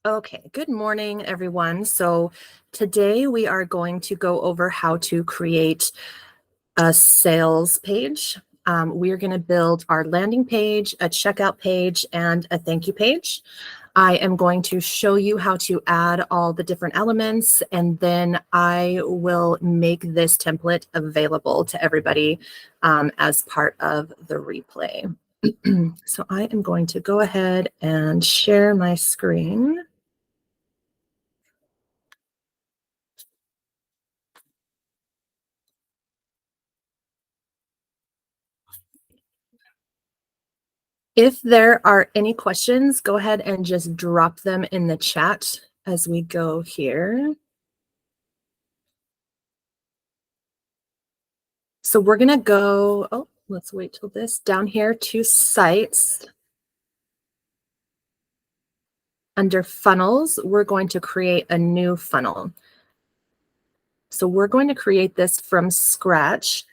Okay, good morning, everyone. So today we are going to go over how to create a sales page. We are going to build our landing page, a checkout page, and a thank you page. I am going to show you how to add all the different elements, and then I will make this template available to everybody as part of the replay. So I am going to go ahead and share my screen. If there are any questions, go ahead and just drop them in the chat as we go here. So we're going to go, let's wait till this, down here to sites. Under funnels, we're going to create a new funnel. So we're going to create this from scratch,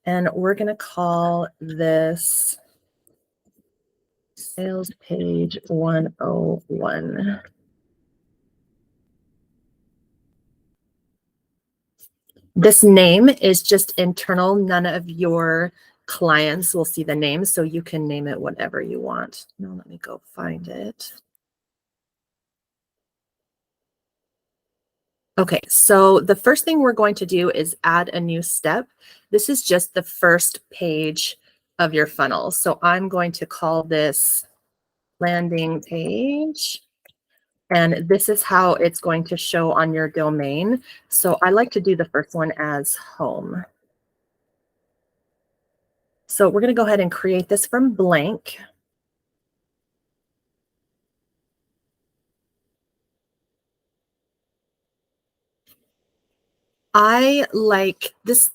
and we're going to call this Sales Page 101. This name is just internal. None of your clients will see the name, so you can name it whatever you want. Now let me go find it. Okay, so the first thing we're going to do is add a new step. This is just the first page of your funnel. So I'm going to call this landing page. And this is how it's going to show on your domain. So I like to do the first one as home. So we're going to go ahead and create this from blank. I like this,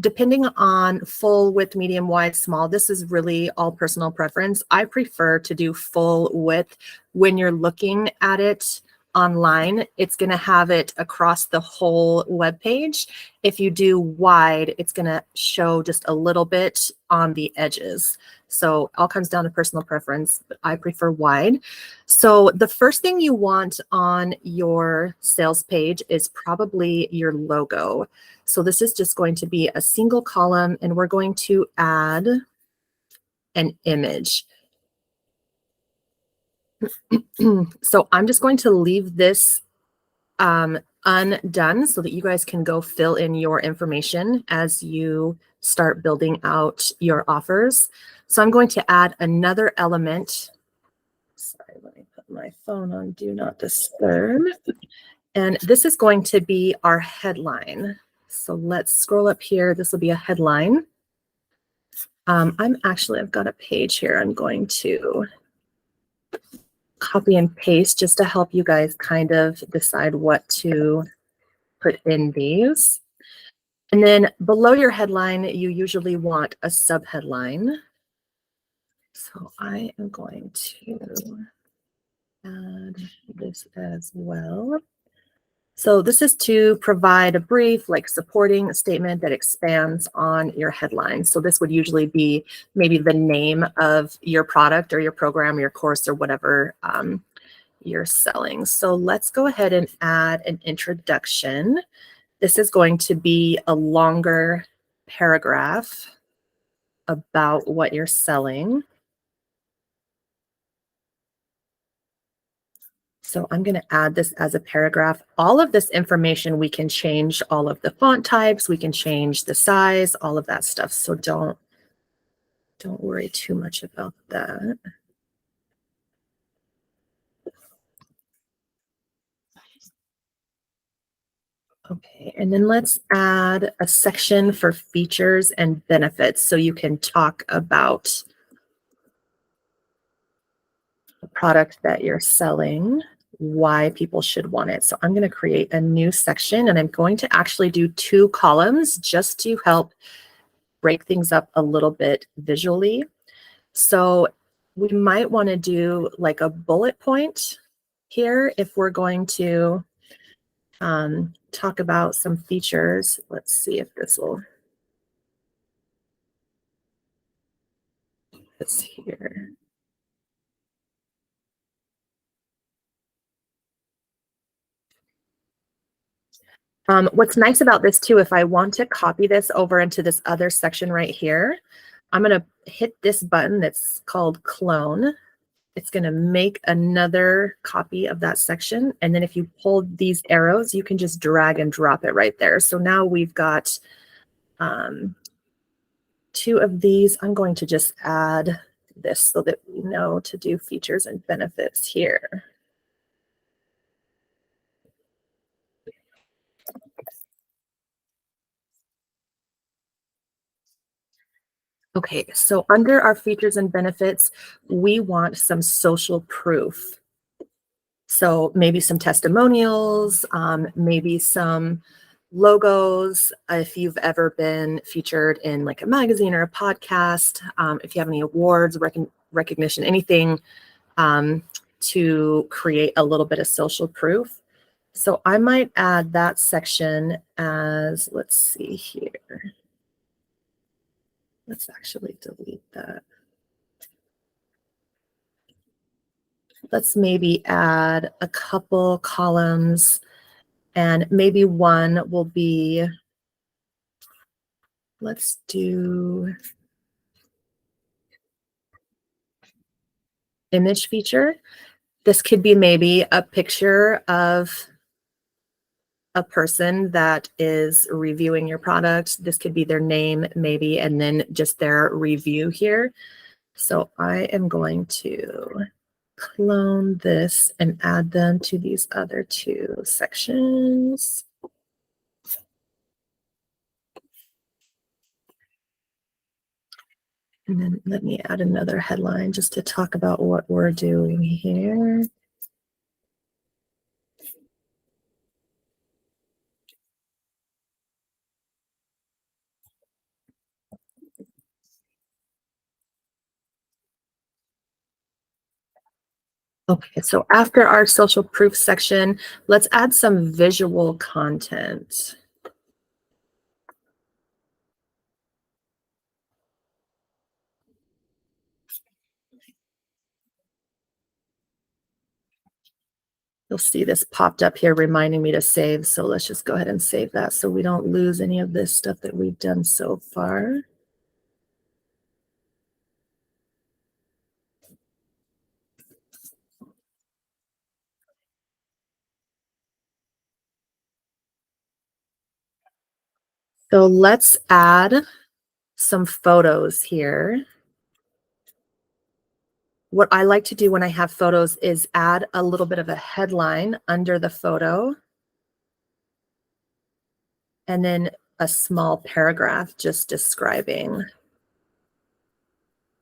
depending on full, width, medium, wide, small. This is really all personal preference. I prefer to do full width. When you're looking at it online, it's going to have it across the whole web page. If you do wide, it's going to show just a little bit on the edges. So it all comes down to personal preference, but I prefer wide. So the first thing you want on your sales page is probably your logo. So this is just going to be a single column, and we're going to add an image. So I'm just going to leave this undone so that you guys can go fill in your information as you start building out your offers. So I'm going to add another element. Sorry, let me put my phone on Do Not Disturb. And this is going to be our headline. So let's scroll up here. This will be a headline. I've got a page here. I'm going to copy and paste just to help you guys kind of decide what to put in these. And then below your headline, you usually want a subheadline. So I am going to add this as well. So this is to provide a brief, like supporting statement that expands on your headline. So this would usually be maybe the name of your product or your program, your course, or whatever you're selling. So let's go ahead and add an introduction. This is going to be a longer paragraph about what you're selling. So I'm going to add this as a paragraph. All of this information, we can change all of the font types, we can change the size, all of that stuff. So don't worry too much about that. Okay, and then let's add a section for features and benefits so you can talk about the product that you're selling, why people should want it. So I'm going to create a new section, and I'm going to actually do 2 columns just to help break things up a little bit visually. So we might want to do like a bullet point here if we're going to talk about some features. Let's see if this will this here. What's nice about this too, if I want to copy this over into this other section right here, I'm going to hit this button that's called clone. It's going to make another copy of that section. And then if you hold these arrows, you can just drag and drop it right there. So now we've got 2 of these. I'm going to just add this so that we know to do features and benefits here. Okay, so under our features and benefits, we want some social proof. So maybe some testimonials, maybe some logos, if you've ever been featured in like a magazine or a podcast, if you have any awards, recognition, anything to create a little bit of social proof. So I might add that section as, let's see here. Let's actually delete that. Let's maybe add a couple columns, and maybe one will be, let's do image feature. This could be maybe a picture of a person that is reviewing your product. This could be their name maybe, and then just their review here. So I am going to clone this and add them to these other 2 sections. And then let me add another headline just to talk about what we're doing here. Okay, so after our social proof section, let's add some visual content. You'll see this popped up here reminding me to save. So let's just go ahead and save that so we don't lose any of this stuff that we've done so far. So let's add some photos here. What I like to do when I have photos is add a little bit of a headline under the photo, and then a small paragraph just describing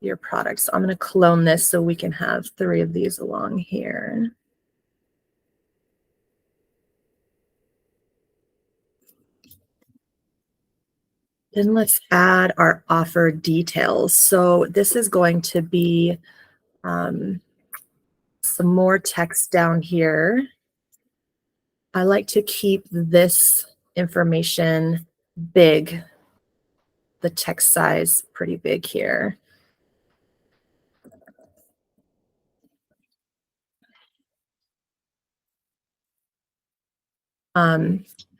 your product. So I'm going to clone this so we can have 3 of these along here. Then let's add our offer details. So this is going to be some more text down here. I like to keep this information big, the text size pretty big here.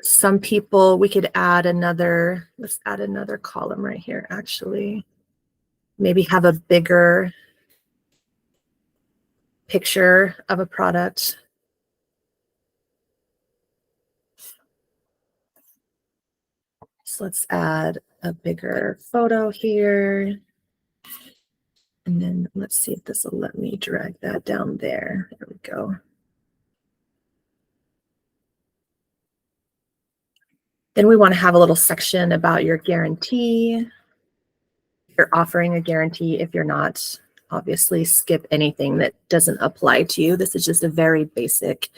Some people, we could add another, let's add another column right here, actually. Maybe have a bigger picture of a product. So let's add a bigger photo here. And then let's see if this will let me drag that down there. There we go. Then we want to have a little section about your guarantee. If you're offering a guarantee, if you're not, obviously skip anything that doesn't apply to you. This is just a very basic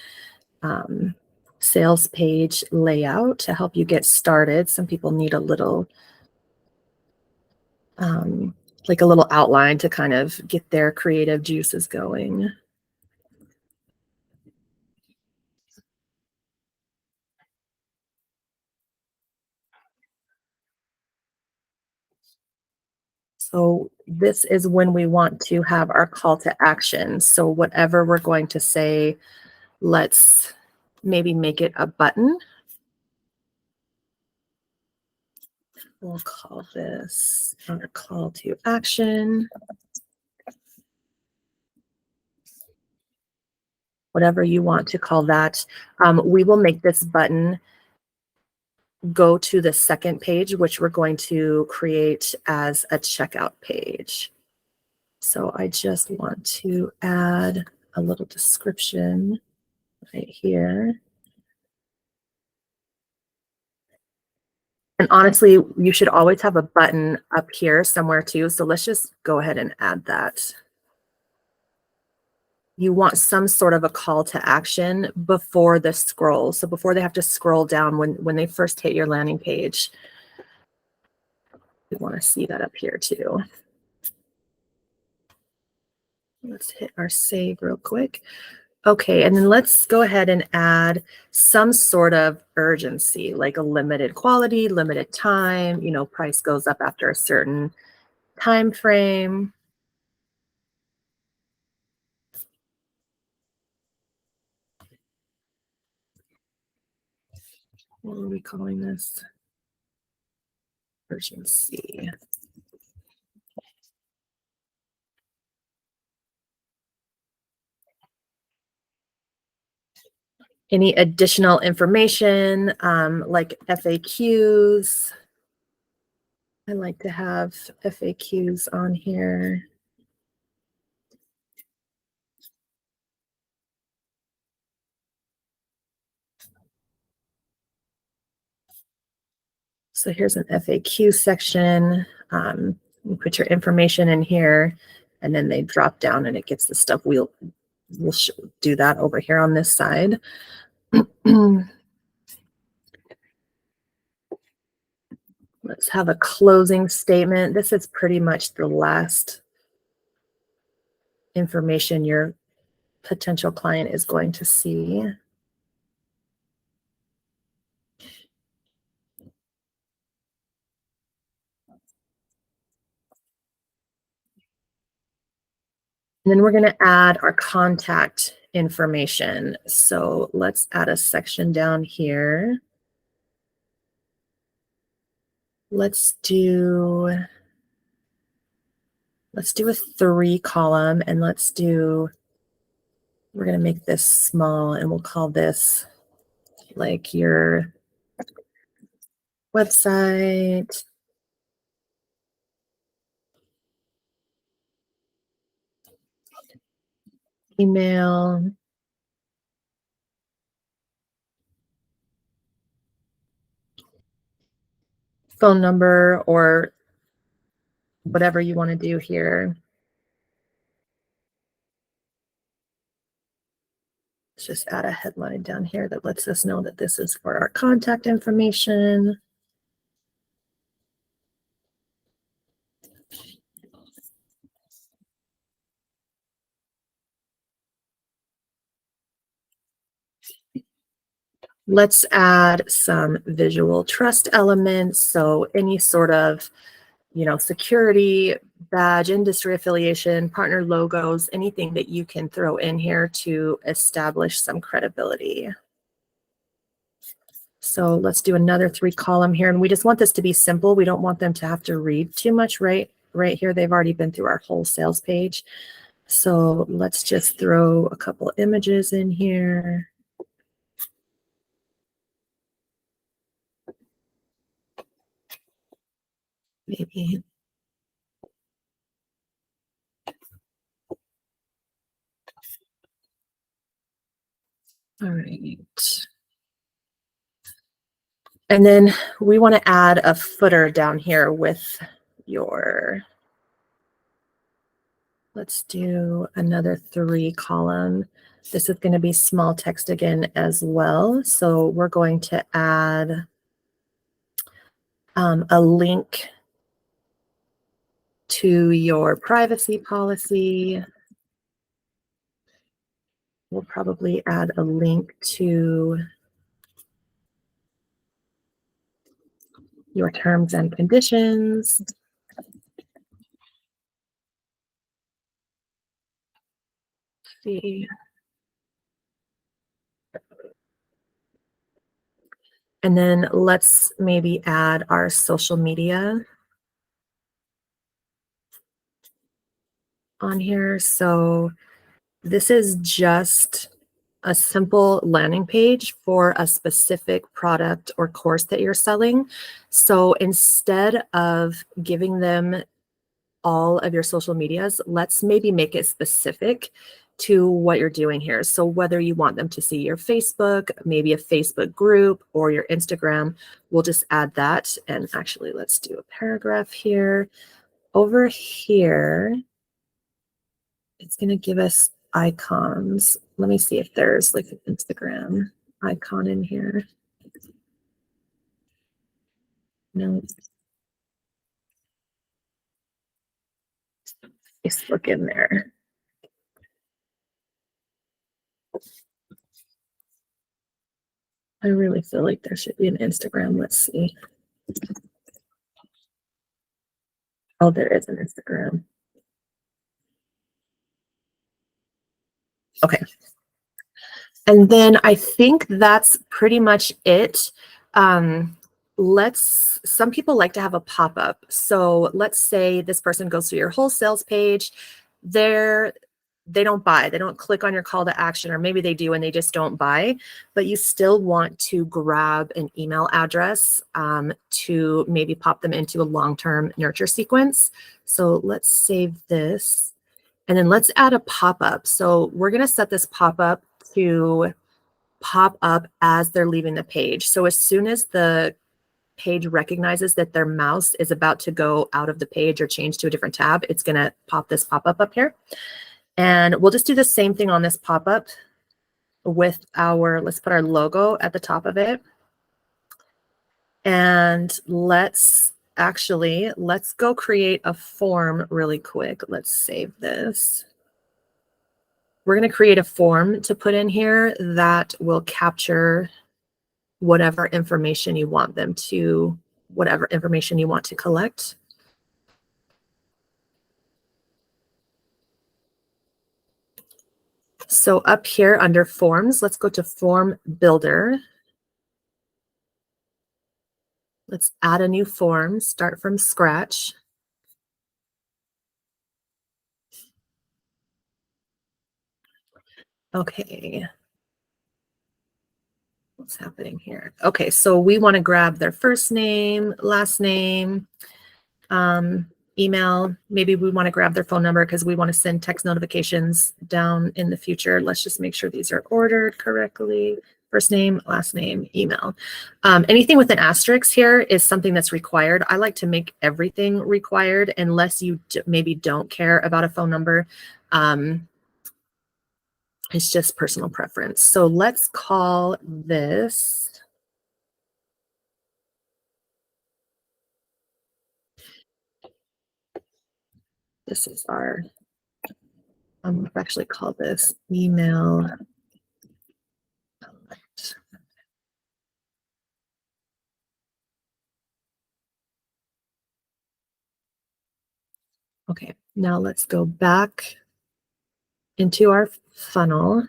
sales page layout to help you get started. Some people need a little, like a little outline to kind of get their creative juices going. So this is when we want to have our call to action. So whatever we're going to say, let's maybe make it a button. We'll call this our call to action. Whatever you want to call that. We will make this button go to the second page, which we're going to create as a checkout page. So I just want to add a little description right here. And honestly, you should always have a button up here somewhere too. So let's just go ahead and add that. You want some sort of a call to action before the scroll. So before they have to scroll down when they first hit your landing page. We want to see that up here too. Let's hit our save real quick. Okay, and then let's go ahead and add some sort of urgency, like a limited quality, limited time, price goes up after a certain time frame. What are we calling this? Urgency. Any additional information, like FAQs? I like to have FAQs on here. So here's an FAQ section. You put your information in here, and then they drop down and it gets the stuff. We'll do that over here on this side. Let's have a closing statement. This is pretty much the last information your potential client is going to see. And then we're going to add our contact information. So let's add a section down here. Let's do a 3-column, and we're going to make this small, and we'll call this like your website, email, phone number, or whatever you want to do here. Let's just add a headline down here that lets us know that this is for our contact information. Let's add some visual trust elements. So any sort of, security badge, industry affiliation, partner logos, anything that you can throw in here to establish some credibility. So let's do another 3-column here. And we just want this to be simple. We don't want them to have to read too much right here. They've already been through our whole sales page. So let's just throw a couple images in here. Maybe. All right. And then we want to add a footer down here with your, let's do another 3-column. This is going to be small text again as well. So we're going to add a link to your privacy policy. We'll probably add a link to your terms and conditions. Let's see. And then let's maybe add our social media on here. So this is just a simple landing page for a specific product or course that you're selling. So instead of giving them all of your social medias, let's maybe make it specific to what you're doing here. So whether you want them to see your Facebook, maybe a Facebook group, or your Instagram, we'll just add that. And actually, let's do a paragraph here. Over here, it's going to give us icons. Let me see if there's like an Instagram icon in here. No. Facebook in there. I really feel like there should be an Instagram. Let's see. Oh, there is an Instagram. Okay. And then I think that's pretty much it. Some people like to have a pop-up. So let's say this person goes to your whole sales page. They don't buy, they don't click on your call to action, or maybe they do and they just don't buy, but you still want to grab an email address to maybe pop them into a long-term nurture sequence. So let's save this. And then let's add a pop-up. So we're going to set this pop-up to pop up as they're leaving the page. So as soon as the page recognizes that their mouse is about to go out of the page or change to a different tab, it's going to pop this pop-up up here. And we'll just do the same thing on this pop-up with let's put our logo at the top of it. And let's go create a form really quick. Let's save this. We're going to create a form to put in here that will capture whatever information you want whatever information you want to collect. So up here under forms, let's go to form builder. Let's add a new form, start from scratch. Okay. What's happening here? Okay, so we want to grab their first name, last name, email. Maybe we want to grab their phone number because we want to send text notifications down in the future. Let's just make sure these are ordered correctly. First name, last name, email. Anything with an asterisk here is something that's required. I like to make everything required unless you maybe don't care about a phone number. It's just personal preference. So let's call this. This is our, I've actually called this email. Okay, now let's go back into our funnel.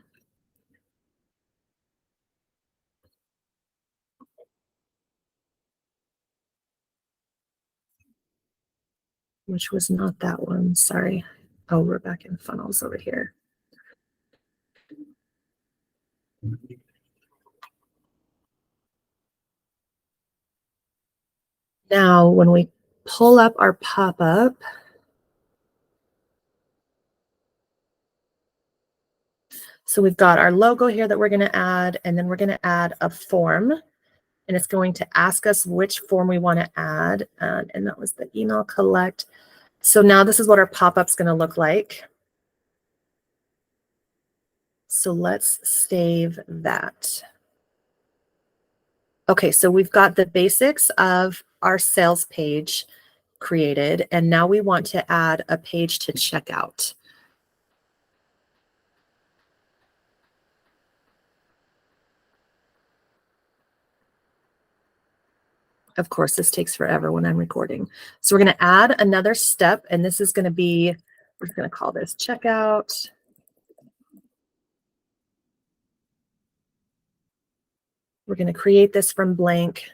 Which was not that one, sorry. Oh, we're back in funnels over here. Now, when we pull up our pop-up, so we've got our logo here that we're going to add, and then we're going to add a form, and it's going to ask us which form we want to add, and that was the email collect. So now this is what our pop-up's going to look like. So let's save that. Okay, so we've got the basics of our sales page created, and now we want to add a page to checkout. Of course, this takes forever when I'm recording. So we're going to add another step, and this is going to be, we're going to call this checkout. We're going to create this from blank.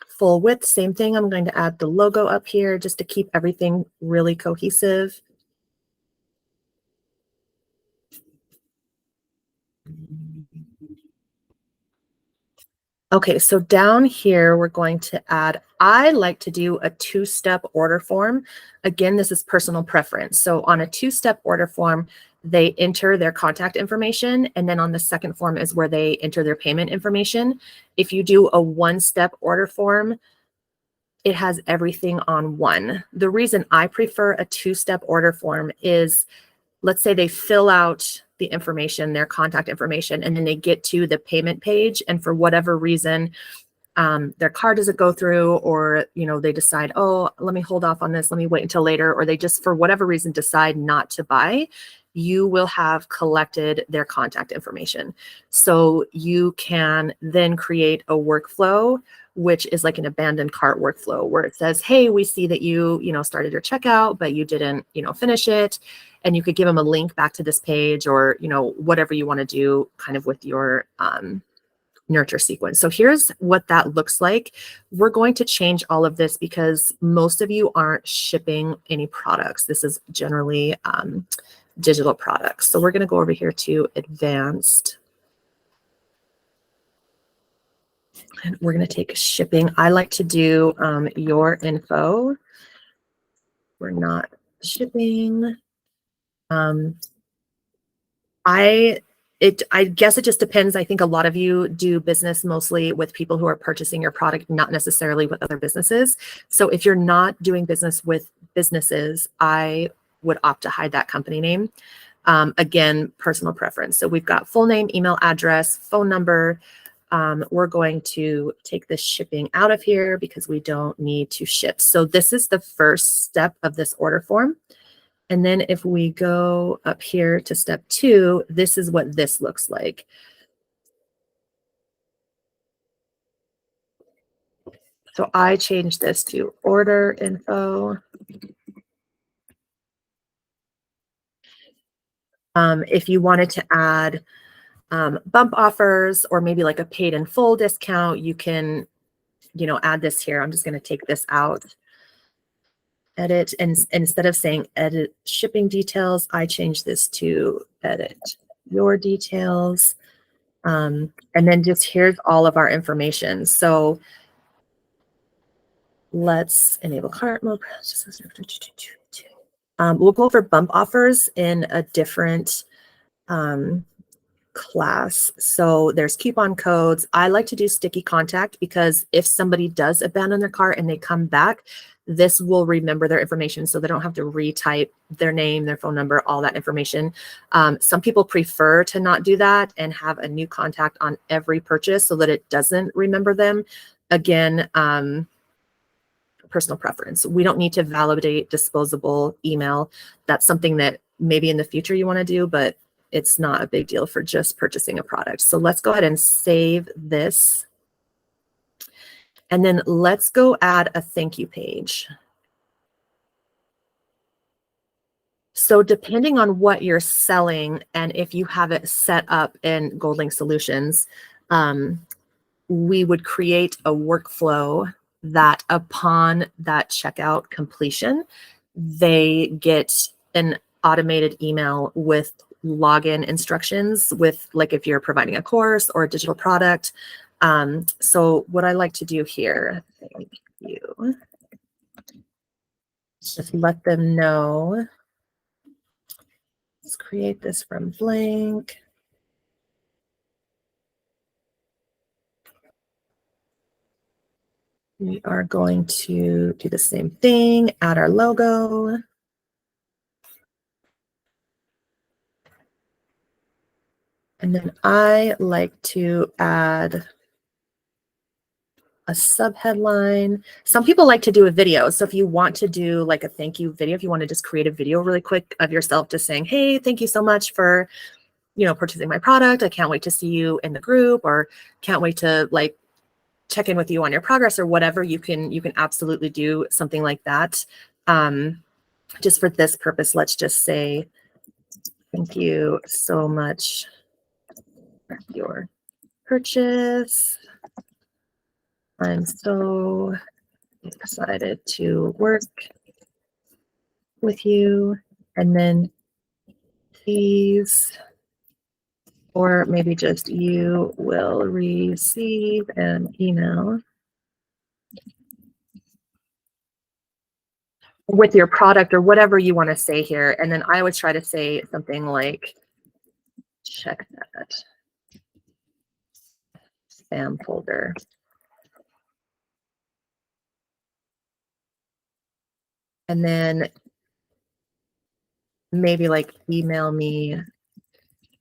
Full width, same thing. I'm going to add the logo up here just to keep everything really cohesive. Okay, so down here, we're going to add, I like to do a 2-step order form. Again, this is personal preference. So on a 2-step order form, they enter their contact information, and then on the second form is where they enter their payment information. If you do a 1-step order form, it has everything on one. The reason I prefer a 2-step order form is, let's say they fill out the information, their contact information, and then they get to the payment page, and for whatever reason, their card doesn't go through, or they decide, oh, let me hold off on this, let me wait until later, or they just for whatever reason decide not to buy, you will have collected their contact information. So you can then create a workflow, which is like an abandoned cart workflow, where it says, hey, we see that you started your checkout, but you didn't finish it. And you could give them a link back to this page, or whatever you want to do kind of with your nurture sequence. So here's what that looks like. We're going to change all of this because most of you aren't shipping any products. This is generally digital products. So we're going to go over here to advanced. And we're going to take shipping. I like to do your info. We're not shipping. I guess it just depends. I think a lot of you do business mostly with people who are purchasing your product, not necessarily with other businesses. So if you're not doing business with businesses, I would opt to hide that company name. Again, personal preference. So we've got full name, email address, phone number. We're going to take this shipping out of here because we don't need to ship. So this is the first step of this order form. And then if we go up here to step 2, this is what this looks like. So I changed this to order info. If you wanted to add bump offers or maybe like a paid in full discount, you can, add this here. I'm just going to take this out. Edit, and instead of saying edit shipping details, I change this to edit your details. And then just here's all of our information. So let's enable cart mode. We'll go over bump offers in a different class. So there's coupon codes. I like to do sticky contact because if somebody does abandon their cart and they come back, this will remember their information, so they don't have to retype their name, their phone number, all that information. Some people prefer to not do that and have a new contact on every purchase so that it doesn't remember them. Again, personal preference. We don't need to validate disposable email. That's something that maybe in the future you want to do, but it's not a big deal for just purchasing a product. So let's go ahead and save this. And then let's go add a thank you page. So depending on what you're selling and if you have it set up in GoldLink Solutions, we would create a workflow that upon that checkout completion, they get an automated email with login instructions with, like, if you're providing a course or a digital product. So what I like to do here, thank you, just let them know. Let's create this from blank. We are going to do the same thing, add our logo. And then I like to add a subheadline. Some people like to do a video. So if you want to do like a thank you video, if you want to just create a video really quick of yourself just saying, hey, thank you so much for, purchasing my product. I can't wait to see you in the group, or can't wait to like check in with you on your progress, or whatever. You can absolutely do something like that. Just for this purpose, let's just say Thank you so much for your purchase. I'm so excited to work with you. And then please, or maybe just you will receive an email with your product or whatever you want to say here. And then I would try to say something like, check that spam folder. And then maybe like email me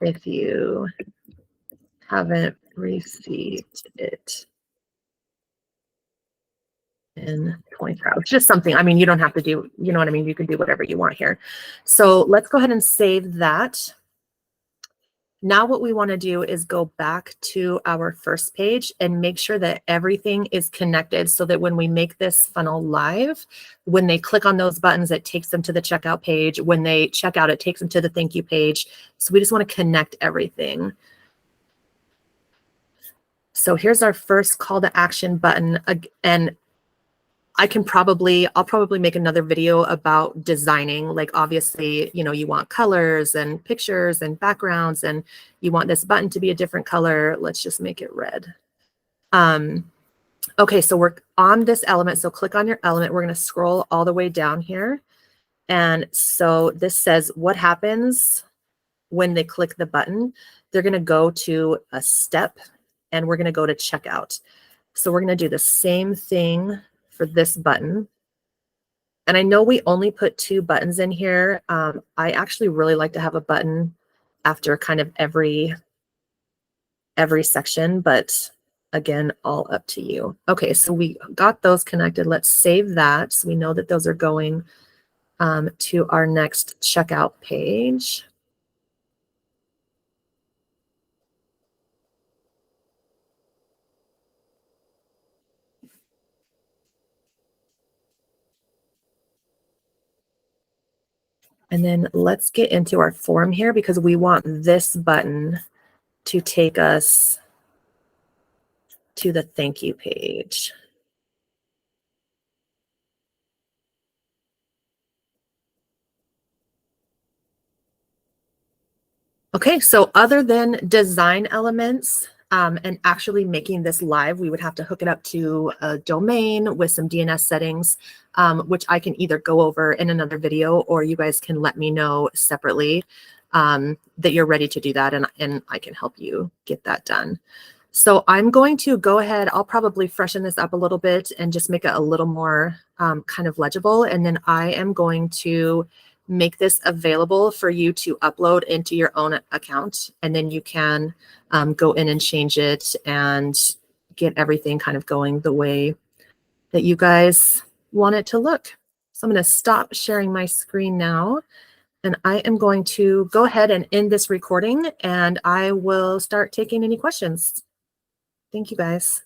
if you haven't received it in 24 hours. Just something. I mean, you don't have to do, you know what I mean? You can do whatever you want here. So let's go ahead and save that. Now what we want to do is go back to our first page and make sure that everything is connected so that when we make this funnel live, when they click on those buttons, it takes them to the checkout page. When they check out, it takes them to the thank you page. So we just want to connect everything. So here's our first call to action button. And I'll probably make another video about designing. Like obviously, you know, you want colors and pictures and backgrounds and you want this button to be a different color. Let's just make it red. Okay, so we're on this element. So click on your element. We're going to scroll all the way down here. And so this says what happens when they click the button. They're going to go to a step and we're going to go to checkout. So we're going to do the same thing for this button. And I know we only put 2 buttons in here. I actually really like to have a button after kind of every section, but again, all up to you. Okay, so we got those connected. Let's save that so we know that those are going to our next checkout page. And then let's get into our form here because we want this button to take us to the thank you page. Okay, so other than design elements and actually making this live, we would have to hook it up to a domain with some DNS settings, which I can either go over in another video or you guys can let me know separately that you're ready to do that and I can help you get that done. So I'm going to go ahead, I'll probably freshen this up a little bit and just make it a little more kind of legible. And then I am going to make this available for you to upload into your own account. And then you can go in and change it and get everything kind of going the way that you guys want it to look. So I'm going to stop sharing my screen now. And I am going to go ahead and end this recording and I will start taking any questions. Thank you guys.